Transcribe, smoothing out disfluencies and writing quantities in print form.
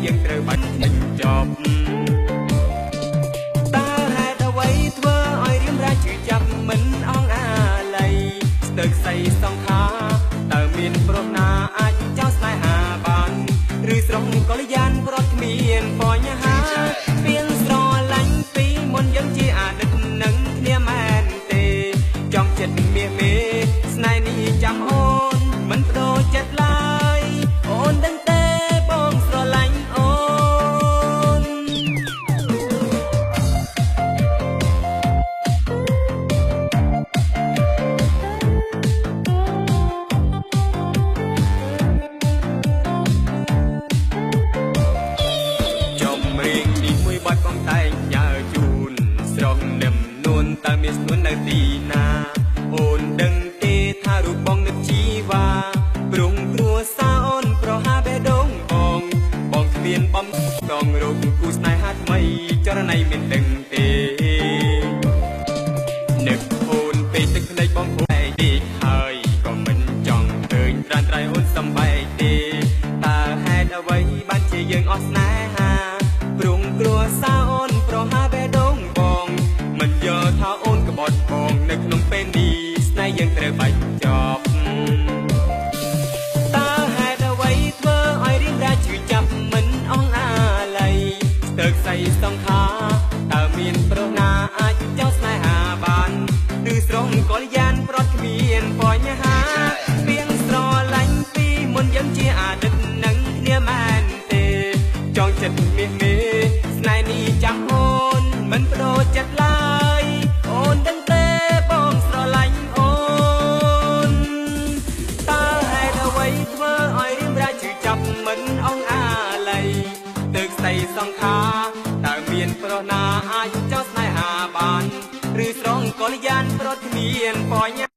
យើងត្រូវបាច់មិនចប់តើហេតុអ្វីធ្វើឲ្យរៀមរាជឿចាប់មិនអងអាឡ័យស្ទើរស្អីសង្ខាតើមានប្រុសណាអាចចោលស្នេហាបានឬស្រងកល្យានប្រត់គ្មានបញ្ហាពៀងស្រឡាញ់ពីមុនយើងជាអតីតនឹងគ្នាមែនទេចង់ចិត្តមាសមេស្នេហ៍នេះចាំអូនមិនបដូរចិត្តឡើយអូនដឹងទេបងស្រឡាញ់អូនចំរៀងនេះមួយបាច់បងតែងញ៉ាជូនស្រស់នឹមនួនតើមានស្នួននៅទីណាអូនដឹងទេថារូបបងនឹកជីវ៉ាព្រំគ្រួសារអូនប្រហាបេះដូងបងគ្មានបំកងរូបគូស្នេហាថ្មីចរណៃមានដឹងទេនឹកអូនពេលទឹកភ្នែកបងគួរតែទីហើយក៏មិនចង់ឃើញត្រានត្រៃអូនសំបែកទេតើហេតុអ្វីបានជាយើងអស់ស្នេហាព្រំគ្រួសារអូនប្រហាបេះដូងបងមិនយកថាអូនក្បត់បងនៅក្នុងពេលនេះស្នេហ៍យើងត្រូវបាច់ចប់តើហេតុអ្វីធ្វើឲ្យរៀងរាជឿចាប់មិនអងអាឡ័យស្ទើរស្អីសង្ខាតើមានប្រុសណាអាចចោលស្នេហាបានឬស្រងកល្យានប្រត់គ្មានបញ្ហាពៀងស្រឡាញ់ពីមុនយើងជាអតីតនឹងគ្នាមែនទេចង់ចិត្តមាសមេស្នេហ៍នេះចាំអូនមិនបដូរចិត្តឡើយអូនដឹងទេបងស្រឡាញ់អូនតើហេតុអ្វីធ្វើឲ្យរៀមរាជឿចាប់មិនអងអាឡ័យទឹកស្អីសង្ខាតើមានប្រុសណាអាចចោលស្នេហាបានឬស្រងកល្យានប្រត់គ្មានបញ្ហា